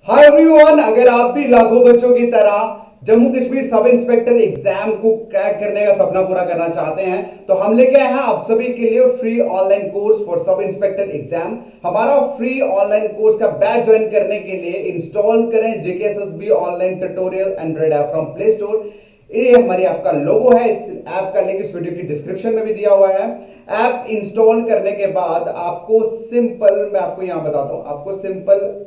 Hi everyone, अगर आप भी लाखों बच्चों की तरह Jammu Kashmir sub inspector exam को क्रैक करने का सपना पूरा करना चाहते हैं तो हम लेके आए हैं आप सभी के लिए free online course for sub inspector exam. हमारा फ्री ऑनलाइन कोर्स का बैच ज्वाइन करने के लिए इंस्टॉल करें JKSSB online tutorial Android app from play store. ये हमारी ऐप का लोगो है। इस ऐप का लिंक इस वीडियो की डिस्क्रिप्शन में भी दिया हुआ है। ऐप इंस्टॉल करने के बाद आपको सिंपल, मैं आपको यहां बताता हूं, आपको सिंपल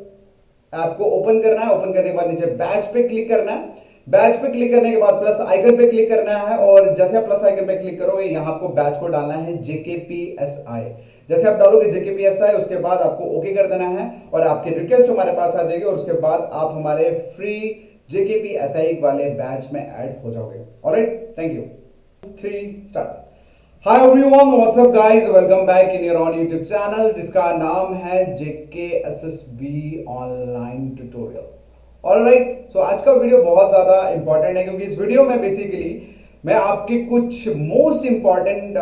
ऐप को ओपन करना है। ओपन करने के बाद नीचे बैच पे क्लिक करना है। बैच पे क्लिक करने के बाद प्लस आइकन पे क्लिक करना है और जैसे आप प्लस आइकन पे क्लिक करोगे यहां आपको बैच को डालना है जेकेपीएसआई। जैसे आप डालोगे जेकेपीएसआई उसके बाद आपको ओके कर देना है और आपकी रिक्वेस्ट हमारे पास आ जाएगी और उसके बाद आप हमारे फ्री जेकेपीएसआई वाले बैच में ऐड हो जाओगे। Alright, thank you. 3 start. Hi everyone, what's up guys, welcome back in your on YouTube channel जिसका नाम है जेकेएसएसबी ऑनलाइन ट्यूटोरियल। ऑलराइट, सो आज का वीडियो बहुत ज्यादा इंपॉर्टेंट है क्योंकि इस वीडियो में बेसिकली मैं आपके कुछ most important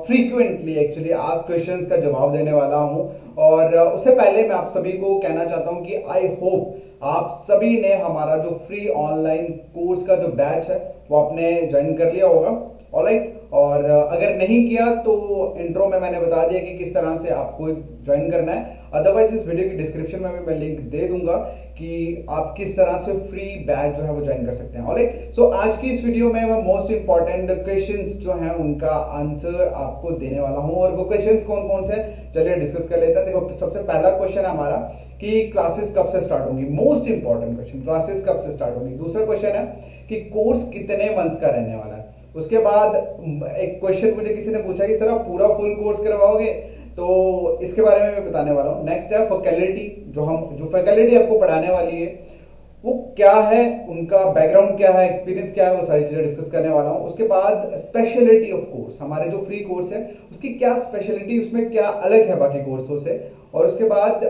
frequently actually asked questions का जवाब देने वाला हूं। और उससे पहले मैं आप सभी को कहना चाहता हूं कि आई होप आप सभी ने हमारा जो फ्री ऑनलाइन कोर्स का जो बैच है वो आपने ज्वाइन कर लिया होगा। ऑलराइट, और अगर नहीं किया तो इंट्रो में मैंने बता दिया कि किस तरह से आपको ज्वाइन करना है। अदरवाइज इस वीडियो की डिस्क्रिप्शन में भी मैं लिंक दे दूंगा कि आप किस तरह से फ्री बैच जो है वो ज्वाइन कर सकते हैं। ऑलराइट, सो आज की इस वीडियो में मैं मोस्ट इंपॉर्टेंट क्वेश्चंस जो हैं उनका आंसर आपको देने वाला हूं। और वो क्वेश्चंस कौन कौन से, चलिए डिस्कस कर लेते हैं। देखो, सबसे पहला क्वेश्चन है हमारा कि क्लासेस कब से स्टार्ट होंगी। मोस्ट इंपॉर्टेंट क्वेश्चन, क्लासेस कब से स्टार्ट होंगी। दूसरा क्वेश्चन है कि कोर्स कितने मंथ्स का रहने वाला है। उसके बाद एक क्वेश्चन मुझे किसी ने पूछा कि सर आप पूरा फुल कोर्स करवाओगे, तो इसके बारे में मैं बताने वाला हूँ। नेक्स्ट है फैकल्टी, जो फैकल्टी आपको पढ़ाने वाली है वो क्या है, उनका बैकग्राउंड क्या है, एक्सपीरियंस क्या है, वो सारी चीजें डिस्कस करने वाला हूँ। उसके बाद स्पेशलिटी ऑफ कोर्स, हमारे जो फ्री कोर्स है उसकी क्या स्पेशलिटी, उसमें क्या अलग है बाकी कोर्सों से। और उसके बाद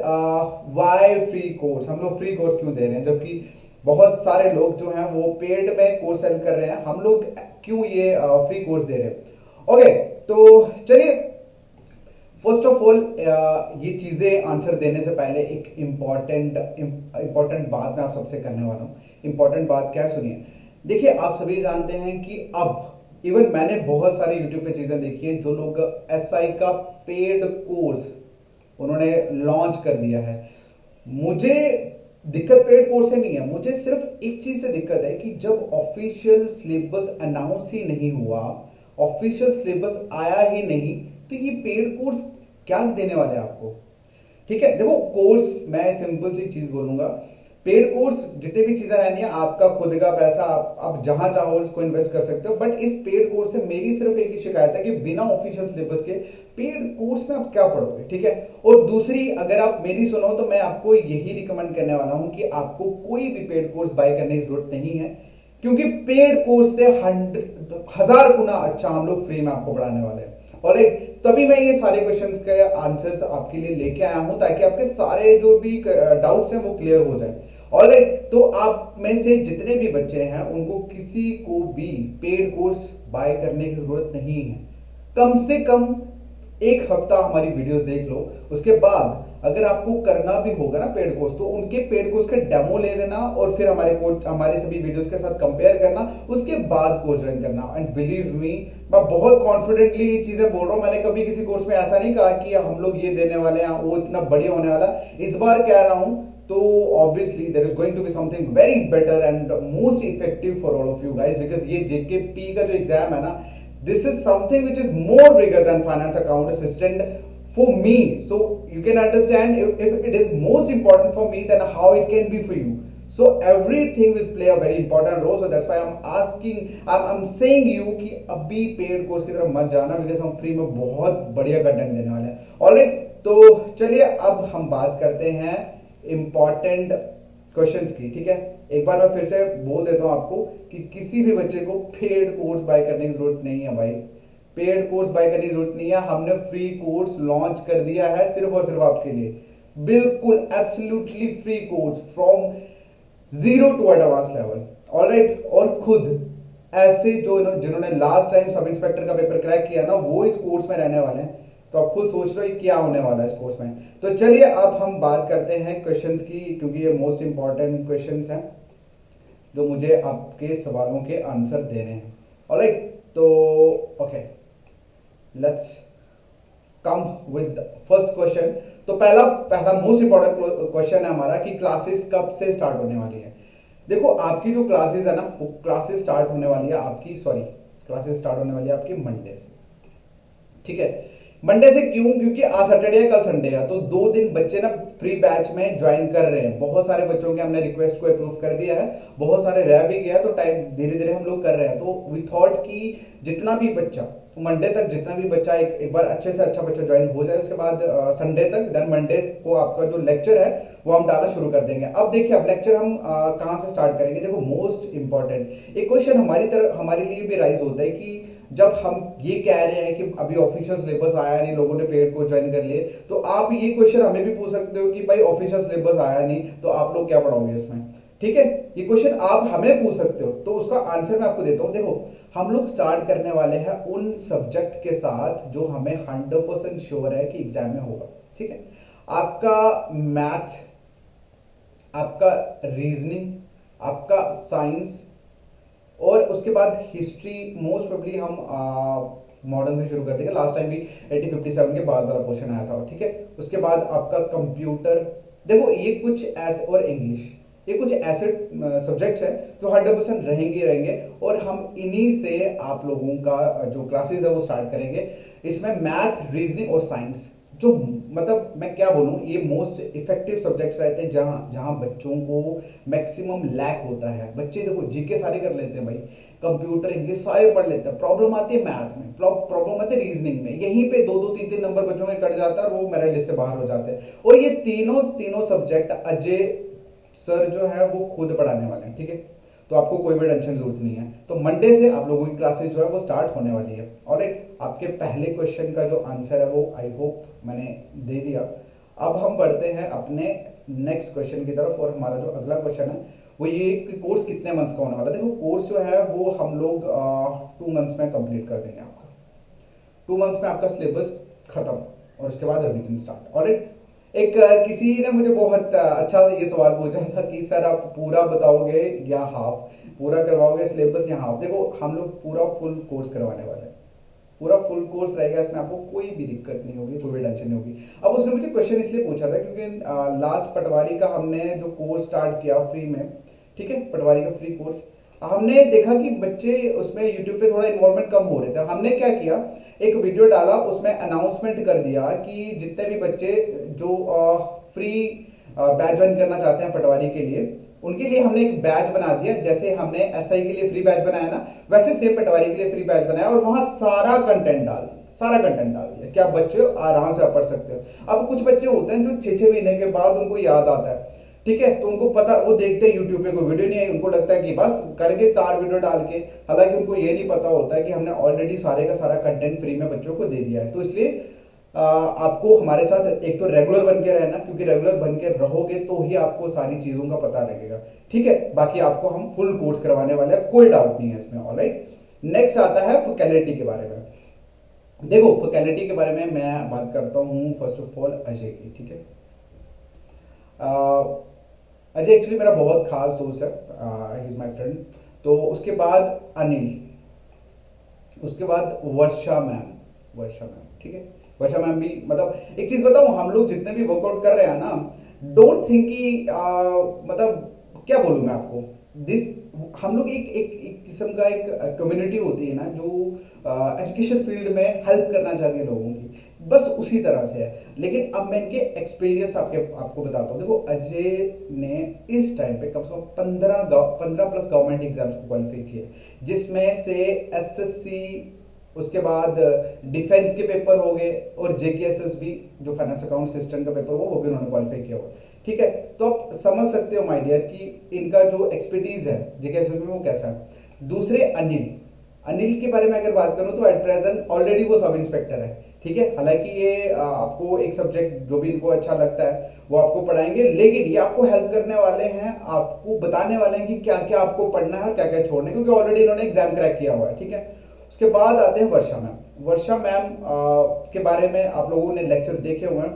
वाई फ्री कोर्स, हम लोग फ्री कोर्स क्यों दे रहे हैं जबकि बहुत सारे लोग जो हैं वो पेड में कोर्स सेल कर रहे हैं, हम लोग क्यों ये फ्री कोर्स दे रहे हैं। ओके, तो चलिए फर्स्ट ऑफ ऑल ये चीजें आंसर देने से पहले एक इंपॉर्टेंट बात मैं आप सबसे करने वाला हूं। इंपॉर्टेंट बात क्या है, सुनिए। देखिए, आप सभी जानते हैं कि अब इवन मैंने बहुत सारे यूट्यूब पे चीजें देखी है, जो लोग एसआई का पेड कोर्स उन्होंने लॉन्च कर दिया है। मुझे दिक्कत पेड कोर्स से नहीं है, मुझे सिर्फ एक चीज से दिक्कत है कि जब ऑफिशियल सिलेबस अनाउंस ही नहीं हुआ, ऑफिशियल सिलेबस आया ही नहीं, तो ये पेड कोर्स क्या देने वाले हैं आपको। ठीक है, देखो कोर्स, मैं सिंपल सी चीज बोलूंगा, पेड कोर्स जितने भी चीजें रहनी है आपका खुद का पैसा, आप जहां चाहो उसको इन्वेस्ट कर सकते हो। बट इस पेड कोर्स से मेरी सिर्फ एक ही शिकायत है कि बिना ऑफिशियल सिलेबस के पेड कोर्स में आप क्या पढ़ोगे। ठीक है, और दूसरी, अगर आप मेरी सुनो तो मैं आपको यही रिकमेंड करने वाला हूं कि आपको कोई भी पेड कोर्स बाय करने की जरूरत नहीं है, क्योंकि पेड कोर्स से 1000 गुना अच्छा हम लोग फ्री में आपको पढ़ाने वाले हैं। ऑलराइट, तभी मैं ये सारे क्वेश्चंस के आंसर्स आपके लिए लेके आया हूं ताकि आपके सारे जो भी डाउट्स हैं वो क्लियर हो जाए। ऑलराइट, तो आप में से जितने भी बच्चे हैं उनको किसी को भी पेड कोर्स बाय करने की जरूरत नहीं है। कम से कम एक हफ्ता हमारी वीडियोस देख लो, उसके बाद अगर आपको करना भी होगा ना पेड कोर्स, तो उनके पेड कोर्स का डेमो ले लेना और फिर हमारे सभी वीडियोस के साथ कंपेयर करना, उसके बाद कोर्स ज्वाइन करना। एंड बिलीव मी, मैं बहुत कॉन्फिडेंटली ये चीजें बोल रहा हूं। मैंने कभी किसी कोर्स में ऐसा नहीं कहा कि हम लोग ये देने वाले हैं, वो इतना बढ़िया होने वाला। इस बार कह रहा हूं तो obviously there is going to be something very better and most effective for all of you guys, because ये जेकेपी का जो एग्जाम है ना, this is something which is more bigger than finance account assistant for me. So you can understand, if it is most important for me, then how it can be for you. So everything will play a very important role. So that's why I'm saying you कि अभी paid course की तरफ मत जाना, because हम free में बहुत बढ़िया कंटेंट देने वाले हैं। ऑलराइट, तो चलिए अब हम बात करते हैं इंपॉर्टेंट क्वेश्चंस की। ठीक है, एक बार मैं फिर से बोल देता हूं आपको कि किसी भी बच्चे को पेड कोर्स बाय करने की जरूरत नहीं है भाई। पेड कोर्स बाय करने की जरूरत नहीं है, हमने फ्री कोर्स लॉन्च कर दिया है सिर्फ और सिर्फ आपके लिए। बिल्कुल absolutely free course from 0 to advance level. Alright, और खुद ऐसे जो जिन्होंने लास्ट टाइम सब इंस्पेक्टर का पेपर क्रैक किया ना, वो इस कोर्स में रहने वाले हैं। तो आप खुद सोच रहे हो क्या होने वाला है इस कोर्स में। तो चलिए अब हम बात करते हैं क्वेश्चंस की, क्योंकि ये मोस्ट इंपॉर्टेंट क्वेश्चंस हैं जो मुझे आपके सवालों के आंसर देने हैं। ऑलराइट, तो okay, let's come with first question. तो पहला पहला मोस्ट इंपॉर्टेंट क्वेश्चन है हमारा कि क्लासेस कब से स्टार्ट होने वाली है। देखो आपकी जो क्लासेस है ना, वो क्लासेस स्टार्ट होने वाली है आपकी, सॉरी, क्लासेस स्टार्ट होने वाली है आपकी मंडे से। ठीक है, मंडे से क्यों? क्योंकि आज सैटरडे है, कल संडे है, तो 2 दिन बच्चे ना फ्री बैच में ज्वाइन कर रहे हैं। बहुत सारे बच्चों के हमने रिक्वेस्ट को अप्रूव कर दिया है, बहुत सारे रह भी गया, तो टाइम धीरे धीरे हम लोग कर रहे हैं। तो वी थॉट कि जितना भी बच्चा मंडे तक, जितना भी बच्चा एक बार अच्छे से अच्छा बच्चा ज्वाइन हो जाए, उसके बाद संडे तक, देन मंडे को आपका जो लेक्चर है वो हम डालना शुरू कर देंगे। अब देखिए, अब लेक्चर हम कहाँ से स्टार्ट करेंगे। देखो मोस्ट इंपॉर्टेंट एक क्वेश्चन हमारी तरफ, हमारे लिए भी राइज होता है कि जब हम ये कह रहे हैं कि अभी ऑफिशियल सिलेबस आया नहीं, लोगों ने पेड कोर्स ज्वाइन कर लिए, तो आप ये क्वेश्चन हमें भी पूछ सकते हो कि भाई ऑफिशियल सिलेबस आया नहीं तो आप लोग क्या पढ़ाओगे इसमें। ठीक है, ये क्वेश्चन आप हमें पूछ सकते हो, तो उसका आंसर मैं आपको देता हूं। देखो हम लोग स्टार्ट करने वाले हैं उन सब्जेक्ट के साथ जो हमें 100% श्योर है कि एग्जाम में होगा। ठीक है, आपका मैथ, आपका रीजनिंग, आपका साइंस, और उसके बाद हिस्ट्री मोस्ट प्रोबेबली हम मॉडर्न से शुरू कर देंगे। लास्ट टाइम भी 1857 के बाद वाला क्वेश्चन आया था। ठीक है, उसके बाद आपका कंप्यूटर, देखो ये कुछ ऐसे, और इंग्लिश, ये कुछ ऐसे सब्जेक्ट्स हैं जो 100% रहेंगे रहेंगे, और हम इन्हीं से आप लोगों का जो क्लासेस है वो स्टार्ट करेंगे। इसमें मैथ, रीजनिंग और साइंस, जो मतलब मैं क्या बोलूं, ये मोस्ट इफेक्टिव सब्जेक्ट्स रहते हैं जहां जहां बच्चों को मैक्सिमम लैक होता है। बच्चे देखो जीके सारे कर लेते हैं भाई, कंप्यूटर, इंग्लिश सारे पढ़ लेते हैं, प्रॉब्लम आती है मैथ में, प्रॉब्लम आती है रीजनिंग में, यहीं पे 2-2, 3-3 नंबर बच्चों के कट जाता है और वो मेरे लिस्ट से बाहर हो जाते हैं। और ये तीनों तीनों सब्जेक्ट अजय सर जो है वो खुद पढ़ाने वाले हैं। ठीक है, तो आपको कोई भी टेंशन जरूरत नहीं है। तो मंडे से आप लोगों की क्लासेस जो है वो स्टार्ट होने वाली है। ऑलराइट, आपके पहले क्वेश्चन का जो आंसर है वो आई होप मैंने दे दिया। अब हम बढ़ते हैं अपने नेक्स्ट क्वेश्चन की तरफ, और हमारा जो अगला क्वेश्चन है वो ये कि कोर्स कितने मंथ्स का होने वाला है। देखो कोर्स जो है वो हम लोग 2 मंथ्स में कंप्लीट कर देंगे। आपका 2 मंथ्स में आपका सिलेबस खत्म, और उसके बाद रिवीजन स्टार्ट। ऑलराइट, एक किसी ने मुझे बहुत अच्छा ये सवाल पूछा था कि सर आप पूरा बताओगे या हाफ, पूरा करवाओगे सिलेबस या हाफ। देखो हम लोग पूरा फुल कोर्स करवाने वाले हैं, पूरा फुल कोर्स रहेगा, इसमें आपको कोई भी दिक्कत नहीं होगी, कोई भी टेंशन नहीं होगी। अब उसने मुझे क्वेश्चन इसलिए पूछा था क्योंकि लास्ट पटवारी का हमने जो कोर्स स्टार्ट किया फ्री में, ठीक है, पटवारी का फ्री कोर्स, हमने देखा कि बच्चे उसमें यूट्यूब पे थोड़ा इन्वॉल्वमेंट कम हो रहे थे। हमने क्या किया, एक वीडियो डाला, उसमें अनाउंसमेंट कर दिया कि जितने भी बच्चे जो फ्री बैच ज्वाइन करना चाहते हैं पटवारी के लिए, उनके लिए हमने एक बैच बना दिया। जैसे हमने एसआई के लिए फ्री बैच बनाया ना, वैसे सेम पटवारी के लिए फ्री बैच बनाया, और वहां सारा कंटेंट डाल दिया, सारा कंटेंट डाल दिया कि आप बच्चे आराम से आप पढ़ सकते हो। अब कुछ बच्चे होते हैं जो 6-6 महीने के बाद उनको याद आता है, ठीक है, तो उनको पता, वो देखते हैं यूट्यूब पे कोई वीडियो नहीं आई, उनको लगता है कि बस करके तार वीडियो डाल के, हालांकि उनको ये नहीं पता होता है कि हमने ऑलरेडी सारे का सारा कंटेंट फ्री में बच्चों को दे दिया है। तो इसलिए आपको हमारे साथ एक तो रेगुलर बन के रहना, क्योंकि रेगुलर बन के रहोगे तो ही आपको सारी चीजों का पता लगेगा। ठीक है, बाकी आपको हम फुल कोर्स करवाने वाले हैं, कोई डाउट नहीं है इसमें। ऑलराइट, नेक्स्ट आता है फैकल्टी के बारे में। देखो फैकल्टी के बारे में मैं बात करता हूँ फर्स्ट ऑफ ऑल अजय की। ठीक है, अजय एक्चुअली मेरा बहुत खास दोस्त है, ही इज माय फ्रेंड। तो उसके बाद अनिल, उसके बाद वर्षा मैम, वर्षा मैम, ठीक है, वर्षा मैम भी, मतलब एक चीज बताऊं, हम लोग जितने भी वर्कआउट कर रहे हैं ना, डोंट थिंक कि मतलब क्या बोलूं मैं आपको, दिस हम लोग एक किस्म का एक कम्युनिटी होती है ना जो एजुकेशन फील्ड में हेल्प करना चाहती है लोगों की, बस उसी तरह से है। लेकिन अब मैं इनके एक्सपीरियंस आपको बताता हूँ। देखो अजय ने इस टाइम पे कम से कम 15 प्लस गवर्नमेंट एग्जाम्स को क्वालिफाई किए, जिसमें से एसएससी, उसके बाद डिफेंस के पेपर हो गए, और जेकेएसएस भी जो फाइनेंस अकाउंट सिस्टम का पेपर वो भी उन्होंने क्वालिफाई किया हुआ। ठीक है, तो आप समझ सकते हो माय डियर कि इनका जो एक्सपर्टीज है जेकेएसएस में वो कैसा है। दूसरे अनिल, अनिल के बारे में अगर बात करूं तो एट प्रेजेंट ऑलरेडी वो सब इंस्पेक्टर है। ठीक है, हालांकि ये आपको एक सब्जेक्ट जो भी इनको अच्छा लगता है वो आपको पढ़ाएंगे, लेकिन ये आपको हेल्प करने वाले हैं, आपको बताने वाले हैं कि क्या क्या आपको पढ़ना है और क्या क्या छोड़ना है, क्योंकि ऑलरेडी इन्होंने एग्जाम क्रैक किया हुआ है। ठीक है, उसके बाद आते हैं वर्षा मैम। वर्षा मैम के बारे में आप लोगों ने लेक्चर देखे हुए हैं।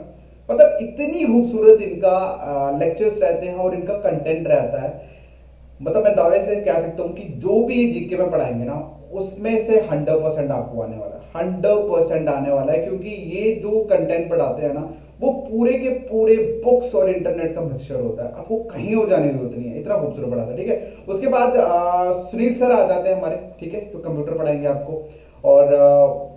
मतलब इतनी खूबसूरत इनका लेक्चर्स रहते हैं और इनका कंटेंट रहता है। मतलब मैं दावे से कह सकता हूँ कि जो भी जीके में पढ़ाएंगे ना, उसमें से 100% आपको आने वाला है, 100% आने वाला है। क्योंकि ये जो कंटेंट पढ़ाते हैं ना, वो पूरे के पूरे बुक्स और इंटरनेट का मिक्सचर होता है। आपको कहीं और जाने की जरूरत नहीं है, इतना खूबसूरत पढ़ाता है। ठीक है, उसके बाद सुनील सर आ जाते हैं हमारे। ठीक है, तो कंप्यूटर पढ़ाएंगे आपको। और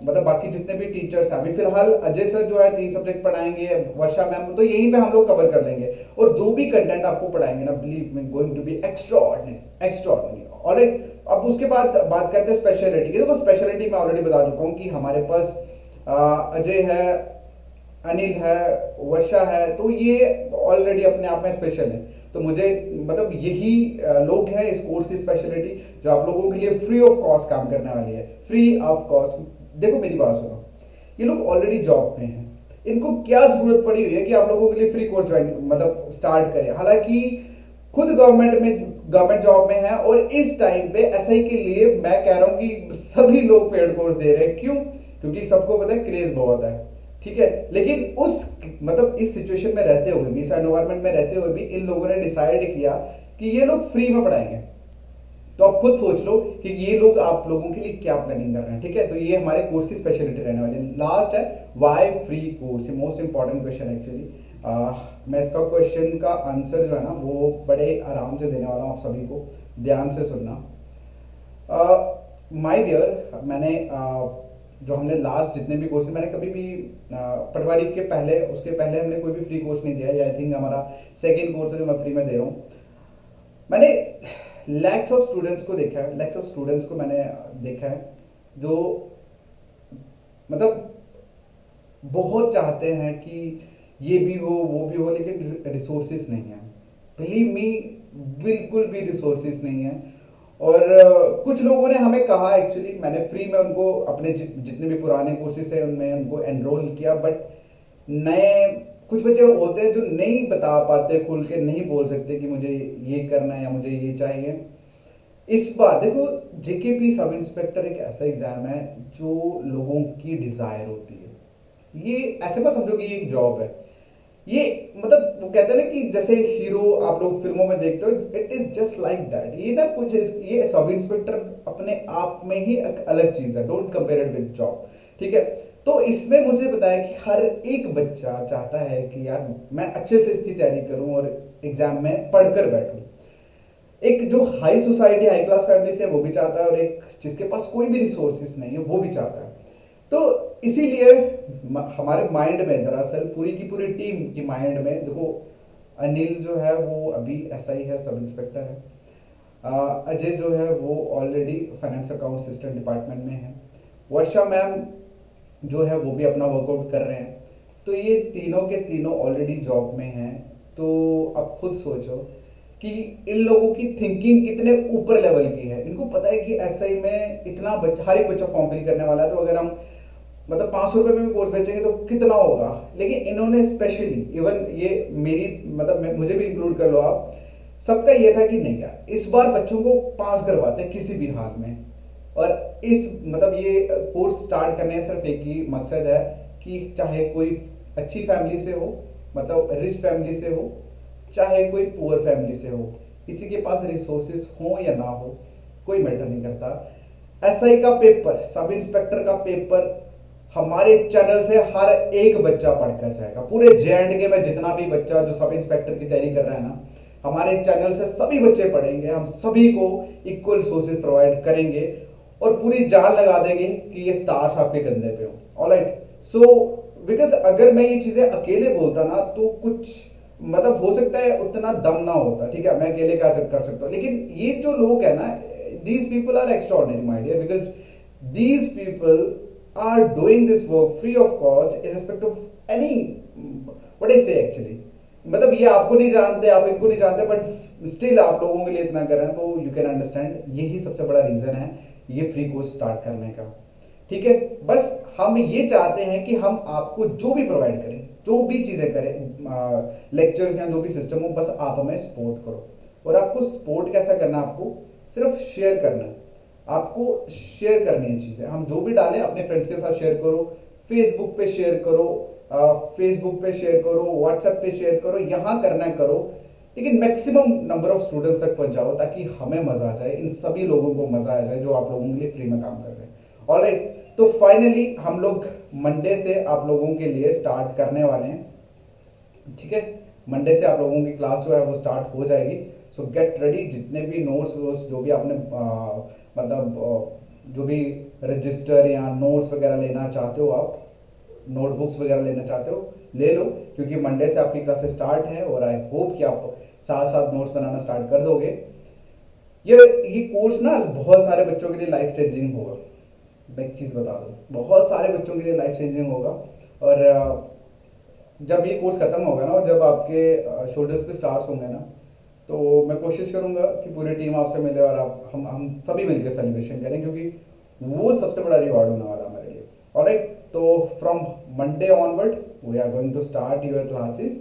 मतलब बाकी जितने भी टीचर्स हैं, अभी फिलहाल अजय सर जो है 3 सब्जेक्ट पढ़ाएंगे, वर्षा मैम, तो यहीं पे हम लोग कवर कर लेंगे। और जो भी कंटेंट आपको पढ़ाएंगे ना, believe me, going to be extraordinary, extraordinary. Alright, अब उसके बाद बात करते हैं स्पेशलिटी की। देखो स्पेशलिटी मैं ऑलरेडी बता चुका हूँ कि हमारे पास अजय है, अनिल है, वर्षा है, तो ये ऑलरेडी अपने आप में स्पेशल है। तो मुझे मतलब यही लोग हैं इस कोर्स की स्पेशलिटी, जो आप लोगों के लिए फ्री ऑफ कॉस्ट काम करने वाली है, फ्री ऑफ कॉस्ट। देखो मेरी बात सुनो, ये लोग ऑलरेडी जॉब में हैं, इनको क्या जरूरत पड़ी हुई है कि आप लोगों के लिए फ्री कोर्स ज्वाइन मतलब स्टार्ट करें। हालांकि खुद गवर्नमेंट जॉब में है, और इस टाइम पे एसआई के लिए मैं कह रहा हूं कि सभी लोग पेड कोर्स दे रहे हैं। क्यों? क्योंकि सबको पता है क्रेज बहुत है। ठीक है, लेकिन उस मतलब इस सिचुएशन में रहते हुए भी, इस एनवायरमेंट में रहते हुए भी, इन लोगों ने डिसाइड किया कि ये लोग फ्री में पढ़ाएंगे। तो आप खुद सोच लो कि ये लोग आप लोगों के लिए क्या प्लानिंग कर रहे हैं। ठीक है, तो ये हमारे कोर्स की स्पेशलिटी रहने वाली है। लास्ट है व्हाई फ्री कोर्स, ये मोस्ट इंपॉर्टेंट क्वेश्चन एक्चुअली। मैं इसका क्वेश्चन का आंसर जो है ना, वो बड़े आराम से देने वाला हूँ, आप सभी को ध्यान से सुनना। माय डियर, मैंने जो हमने लास्ट जितने भी कोर्स, मैंने कभी भी पटवारी के पहले, उसके पहले हमने कोई भी फ्री कोर्स नहीं दिया है। आई थिंक हमारा सेकेंड कोर्स है जो मैं फ्री में दे रहा हूँ। मैंने लैक्स ऑफ स्टूडेंट्स को देखा है, लैक्स ऑफ स्टूडेंट्स को मैंने देखा है जो मतलब बहुत चाहते हैं कि ये भी हो वो भी हो, लेकिन रिसोर्सेस नहीं है। बिलीव मी, बिल्कुल भी रिसोर्सेस नहीं है। और कुछ लोगों ने हमें कहा, एक्चुअली मैंने फ्री में उनको अपने जितने भी पुराने कोर्सेज थे उनमें उनको एनरोल किया, बट नए कुछ बच्चे होते हैं जो नहीं बता पाते, खुल के नहीं बोल सकते कि मुझे ये करना है या मुझे ये चाहिए। इस बार देखो, जेकेपी सब इंस्पेक्टर एक ऐसा एग्जाम है जो लोगों की डिजायर होती है। ये ऐसे मत समझो कि ये एक जॉब है। ये मतलब वो कहते हैं ना कि जैसे हीरो आप लोग फिल्मों में देखते हो, it is just like that. ये ना कुछ ये सब इंस्पेक्टर अपने आप में ही एक अलग चीज है। Don't compare it with job. ठीक है, तो इसमें मुझे बताया कि हर एक बच्चा चाहता है कि यार मैं अच्छे से इसकी तैयारी करूं और एग्जाम में पढ़कर बैठूं। एक जो high society, high class family से, वो भी चाहता है, और एक जिसके पास कोई भी रिसोर्सेस नहीं है वो भी चाहता है। तो इसीलिए हमारे माइंड में, दरअसल पूरी की पूरी टीम की माइंड में, देखो अनिल जो है वो अभी एसआई है, सब इंस्पेक्टर है। अजय जो है वो already finance account system department में है। वर्षा मैम जो है वो भी अपना वर्कआउट कर रहे हैं। तो ये तीनों के तीनों ऑलरेडी जॉब में हैं। तो अब खुद सोचो कि इन लोगों की थिंकिंग कितने ऊपर लेवल की है। इनको पता है कि एसआई में इतना बच्चा, हर एक बच्चा फॉर्म फिल करने वाला है, तो अगर हम मतलब 500 रुपए में भी कोर्स बेचेंगे तो कितना होगा। लेकिन इन्होंने स्पेशली, इवन ये मेरी मतलब मुझे भी इंक्लूड कर लो आप, सबका ये था कि नहीं यार इस बार बच्चों को पास करवाते हैं किसी भी हाल में। और इस मतलब ये कोर्स स्टार्ट करने का सिर्फ एक ही मकसद है कि चाहे कोई अच्छी फैमिली से हो, मतलब रिच फैमिली से हो, चाहे कोई पुअर फैमिली से हो, किसी के पास रिसोर्सेस हो या ना हो, कोई मैटर नहीं करता। एसआई का पेपर, सब इंस्पेक्टर का पेपर हमारे चैनल से हर एक बच्चा पढ़कर जाएगा। पूरे जे&के में जितना भी बच्चा जो सब इंस्पेक्टर की तैयारी कर रहा है ना, हमारे चैनल से सभी बच्चे पढ़ेंगे। हम सभी को इक्वल रिसोर्सेज प्रोवाइड करेंगे और पूरी जान लगा देंगे कि ये स्टार्स आपके कंधे पे हो। ऑलराइट, सो बिकॉज अगर मैं ये चीजें अकेले बोलता ना तो कुछ मतलब हो सकता है उतना दम ना होता। ठीक है, मैं अकेले क्या कर सकता हूँ, लेकिन ये जो लोग है ना, these people are extraordinary my dear, because these people are doing this work free of cost irrespective of any what I say actually। मतलब ये आपको नहीं जानते, आप इनको नहीं जानते, बट स्टिल आप लोगों के लिए इतना कर रहे हैं, तो यू कैन अंडरस्टैंड यही सबसे बड़ा रीजन है ये फ्री कोर्स स्टार्ट करने का। ठीक है, बस हम ये चाहते हैं कि हम आपको जो भी प्रोवाइड करें, जो भी चीजें करें, लेक्चर या जो भी सिस्टम हो, बस आप हमें सपोर्ट करो। और आपको सपोर्ट कैसा करना है, आपको सिर्फ शेयर करना है। आपको शेयर करनी है चीजें, हम जो भी डालें अपने फ्रेंड्स के साथ शेयर करो, फेसबुक पे शेयर करो, व्हाट्सएप पे शेयर करो, यहां करना करो, लेकिन मैक्सिमम नंबर ऑफ स्टूडेंट्स तक पहुंचाओ ताकि हमें मजा आ जाए, इन सभी लोगों को मजा आ जाए जो आप लोगों के लिए फ्री में काम कर रहे हैं। ऑलराइट, तो फाइनली हम लोग मंडे से आप लोगों के लिए स्टार्ट करने वाले हैं, ठीक है। मंडे से आप लोगों की क्लास जो है वो स्टार्ट हो जाएगी। सो गेट रेडी, जितने भी नोट्स वोट्स जो भी आपने जो भी रजिस्टर या नोट्स वगैरह लेना चाहते हो, आप नोटबुक्स वगैरह लेना चाहते हो ले लो, क्योंकि मंडे से आपकी क्लासेस स्टार्ट है और आई होप कि आप साथ साथ नोट्स बनाना स्टार्ट कर दोगे। ये कोर्स ना बहुत सारे बच्चों के लिए लाइफ चेंजिंग होगा। मैं एक चीज़ बता दूँ, बहुत सारे बच्चों के लिए लाइफ चेंजिंग होगा। और जब ये कोर्स खत्म होगा ना और जब आपके शोल्डर्स पे स्टार्स होंगे ना, तो मैं कोशिश करूंगा कि पूरी टीम आपसे मिले और हम सभी मिलकर सेलिब्रेशन करें, क्योंकि वो सबसे बड़ा रिवॉर्ड होने वाला हमारे लिए। ऑलराइट, तो from Monday onward we are going to start your classes.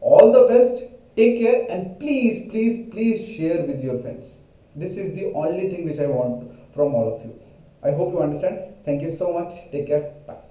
All the best, take care and please please please share with your friends. This is the only thing which I want from all of you. I hope you understand. Thank you so much. Take care. Bye.